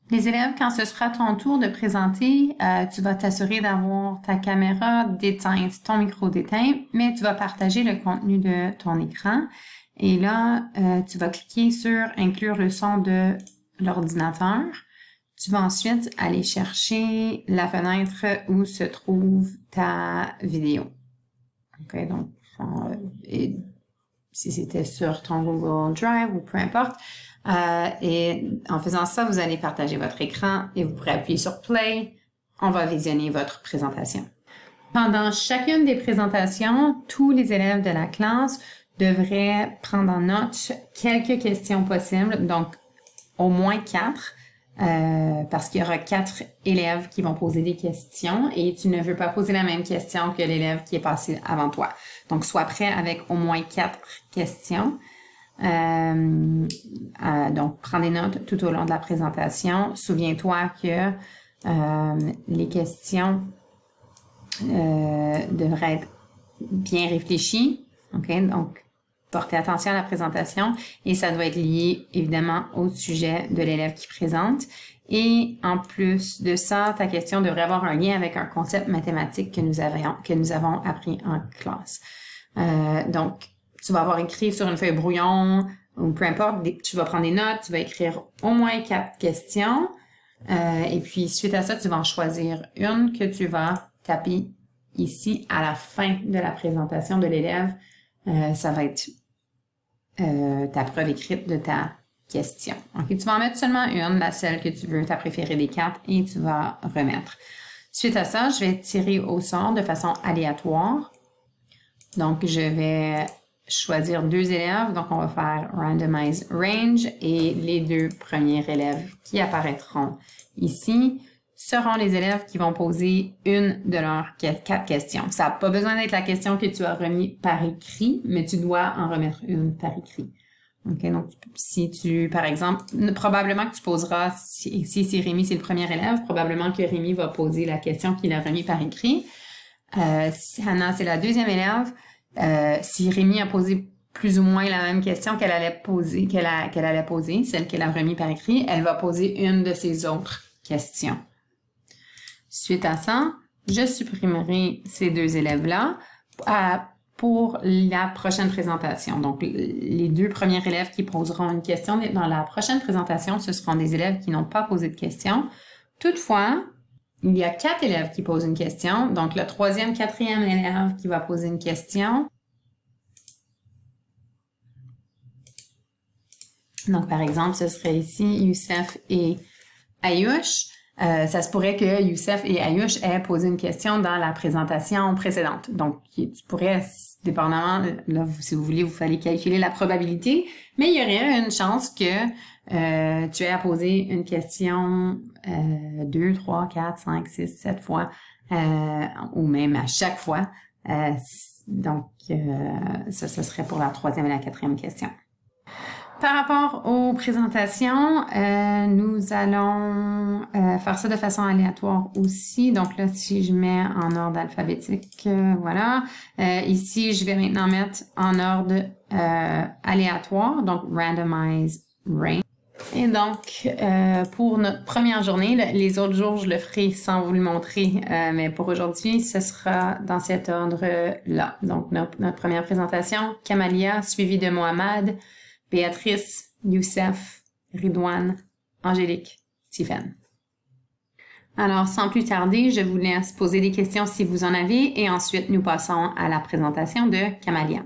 Les élèves, quand ce sera ton tour de présenter, tu vas t'assurer d'avoir ta caméra d'éteinte, ton micro d'éteint, mais tu vas partager le contenu de ton écran. Et là, tu vas cliquer sur « Inclure le son de l'ordinateur ». Tu vas ensuite aller chercher la fenêtre où se trouve ta vidéo. OK, donc, si c'était sur ton Google Drive ou peu importe. Et en faisant ça, vous allez partager votre écran et vous pourrez appuyer sur Play. On va visionner votre présentation. Pendant chacune des présentations, tous les élèves de la classe devraient prendre en note quelques questions possibles, donc au moins 4, parce qu'il y aura 4 élèves qui vont poser des questions et tu ne veux pas poser la même question que l'élève qui est passé avant toi. Donc, sois prêt avec au moins 4 questions. Donc, prends des notes tout au long de la présentation. Souviens-toi que les questions devraient être bien réfléchies. OK? Donc, portez attention à la présentation et ça doit être lié évidemment au sujet de l'élève qui présente. Et en plus de ça, ta question devrait avoir un lien avec un concept mathématique que nous avons appris en classe. Donc, tu vas avoir écrit sur une feuille brouillon ou peu importe, tu vas prendre des notes, tu vas écrire au moins 4 questions. Et puis, suite à ça, tu vas en choisir une que tu vas taper ici à la fin de la présentation de l'élève. Ça va être ta preuve écrite de ta question. OK, tu vas en mettre seulement une, celle que tu veux, ta préférée des 4, et tu vas remettre. Suite à ça, je vais tirer au sort de façon aléatoire. Donc, je vais choisir 2 élèves. Donc, on va faire Randomize Range et les 2 premiers élèves qui apparaîtront ici seront les élèves qui vont poser une de leurs 4 questions. Ça n'a pas besoin d'être la question que tu as remis par écrit, mais tu dois en remettre une par écrit. OK, donc si tu, par exemple, probablement que tu poseras, si Rémi c'est le premier élève, probablement que Rémi va poser la question qu'il a remis par écrit. Si Hannah c'est la 2e élève, si Rémi a posé plus ou moins la même question qu'elle allait poser, celle qu'elle a remis par écrit, elle va poser une de ses autres questions. Suite à ça, je supprimerai ces 2 élèves-là pour la prochaine présentation. Donc, les 2 premiers élèves qui poseront une question dans la prochaine présentation, ce seront des élèves qui n'ont pas posé de question. Toutefois, il y a 4 élèves qui posent une question. Donc, le 3e, 4e élève qui va poser une question. Donc, par exemple, ce serait ici Youssef et Ayouch. Ça se pourrait que Youssef et Ayouch aient posé une question dans la présentation précédente. Donc, tu pourrais, dépendamment, là, si vous voulez, vous fallait calculer la probabilité, mais il y aurait une chance que tu aies à poser une question 2, 3, 4, 5, 6, 7 fois, ou même à chaque fois. Donc, ça, ce serait pour la 3e et la 4e question. Par rapport aux présentations, nous allons faire ça de façon aléatoire aussi. Donc là, si je mets en ordre alphabétique, voilà. Ici, je vais maintenant mettre en ordre aléatoire, donc Randomize Range. Et donc, pour notre première journée, les autres jours, je le ferai sans vous le montrer, mais pour aujourd'hui, ce sera dans cet ordre-là. Donc, notre première présentation, Kamalia, suivie de Mohamed, Béatrice, Youssef, Ridouane, Angélique, Tiffaine. Alors, sans plus tarder, je vous laisse poser des questions si vous en avez et ensuite nous passons à la présentation de Kamalia.